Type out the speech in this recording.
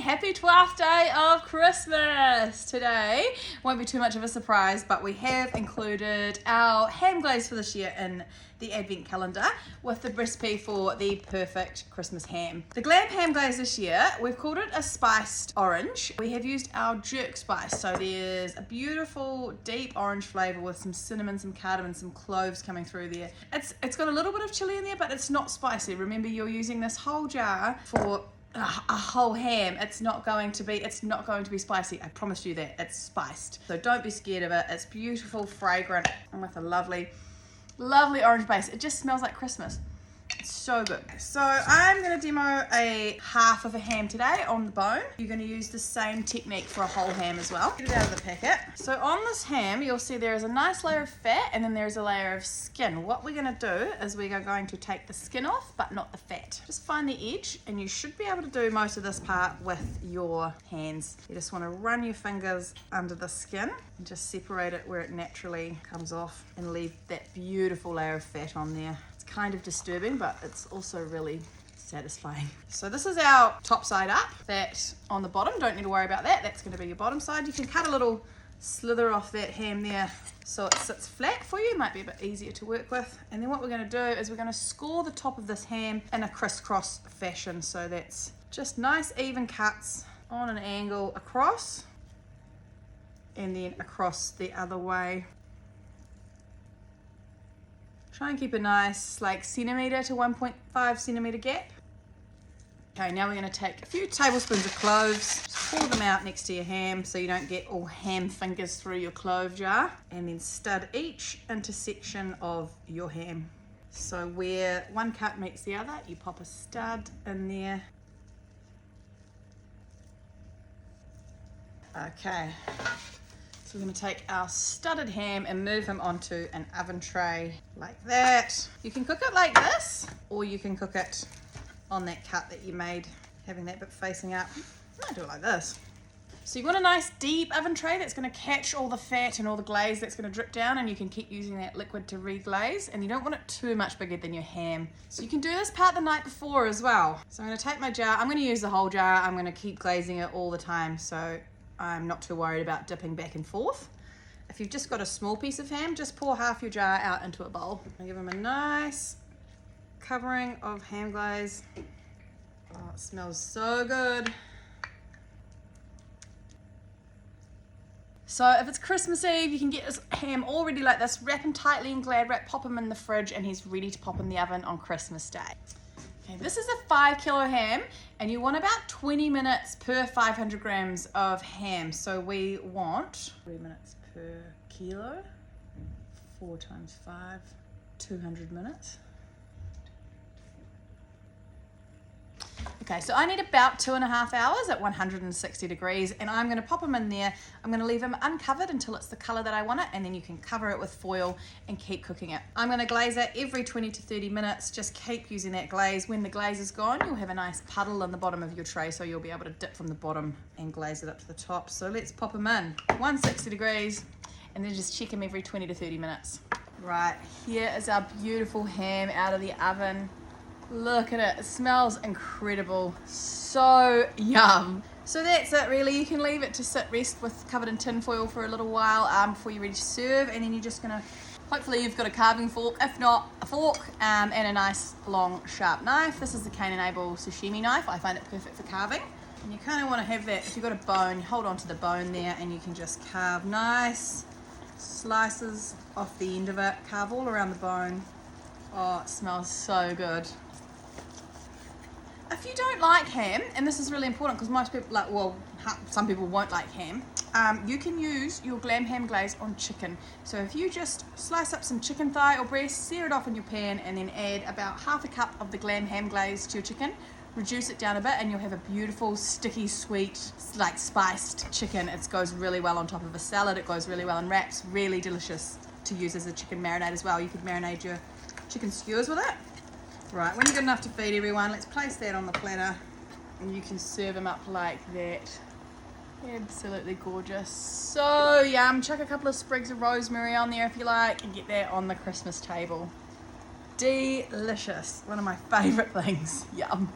happy 12th day of Christmas. Today won't be too much of a surprise, but we have included our ham glaze for this year in the advent calendar with the recipe for the perfect Christmas ham. The Glam ham glaze this year, we've called it a spiced orange. We have used our jerk spice, so there's a beautiful deep orange flavor with some cinnamon, some cardamom, some cloves coming through there. It's got a little bit of chili in there, but it's not spicy. Remember, you're using this whole jar for a whole ham. It's not going to be spicy. I promise you that. It's spiced, so don't be scared of it. It's beautiful, fragrant, and with a lovely orange base. It just smells like Christmas. It's so good. So I'm going to demo a half of a ham today on the bone. You're going to use the same technique for a whole ham as well. Get it out of the packet. So on this ham, you'll see there is a nice layer of fat and then there's a layer of skin. What we're going to do is we are going to take the skin off, but not the fat. Just find the edge and you should be able to do most of this part with your hands. You just want to run your fingers under the skin and just separate it where it naturally comes off and leave that beautiful layer of fat on there. Kind of disturbing, but it's also really satisfying. So this is our top side up. That on the bottom, don't need to worry about that. That's going to be your bottom side. You can cut a little slither off that ham there so it sits flat for you. Might be a bit easier to work with. And then what we're going to do is we're going to score the top of this ham in a crisscross fashion. So that's just nice even cuts on an angle across and then across the other way. Try and keep a nice like centimetre to 1.5 centimetre gap. Okay, now we're going to take a few tablespoons of cloves, just pour them out next to your ham so you don't get all ham fingers through your clove jar, and then stud each intersection of your ham. So where one cut meets the other, you pop a stud in there. Okay. So we're going to take our studded ham and move him onto an oven tray like that. You can cook it like this, or you can cook it on that cut that you made, having that bit facing up. I might do it like this. So you want a nice deep oven tray that's going to catch all the fat and all the glaze that's going to drip down, and you can keep using that liquid to reglaze, and you don't want it too much bigger than your ham. So you can do this part the night before as well. So I'm going to take my jar. I'm going to use the whole jar. I'm going to keep glazing it all the time, so I'm not too worried about dipping back and forth. If you've just got a small piece of ham, just pour half your jar out into a bowl. I'll give them a nice covering of ham glaze. Oh, it smells so good. So if it's Christmas Eve, you can get this ham already like this, wrap him tightly in Glad wrap, pop him in the fridge, and he's ready to pop in the oven on Christmas Day. Okay, this is a 5 kilo ham, and you want about 20 minutes per 500 grams of ham. So we want 20 minutes per kilo, 4 times 5, 200 minutes. Okay, so I need about 2.5 hours at 160 degrees, and I'm going to pop them in there. I'm going to leave them uncovered until it's the color that I want it, and then you can cover it with foil and keep cooking it. I'm going to glaze it every 20 to 30 minutes. Just keep using that glaze. When the glaze is gone, you'll have a nice puddle in the bottom of your tray, so you'll be able to dip from the bottom and glaze it up to the top. So let's pop them in 160 degrees, and then just check them every 20 to 30 minutes. Right, here is our beautiful ham out of the oven. Look at it, it smells incredible, so yum. So that's it really. You can leave it to sit rest with covered in tin foil for a little while before you're ready to serve, and then you're just gonna, hopefully you've got a carving fork, if not a fork, and a nice long sharp knife. This is the Cane-Able sashimi knife. I find it perfect for carving. And you kind of want to have that, if you've got a bone, hold on to the bone there, and you can just carve nice slices off the end of it, carve all around the bone. Oh, it smells so good. If you don't like ham, and this is really important because most people some people won't like ham, you can use your Glam ham glaze on chicken. So if you just slice up some chicken thigh or breast, sear it off in your pan, and then add about half a cup of the Glam ham glaze to your chicken, reduce it down a bit, and you'll have a beautiful, sticky, sweet, like spiced chicken. It goes really well on top of a salad. It goes really well in wraps. Really delicious to use as a chicken marinade as well. You could marinate your chicken skewers with it. Right, when you're good enough to feed everyone, let's place that on the platter, and you can serve them up like that. Absolutely gorgeous. So yum. Chuck a couple of sprigs of rosemary on there if you like, and get that on the Christmas table. Delicious. One of my favourite things. Yum.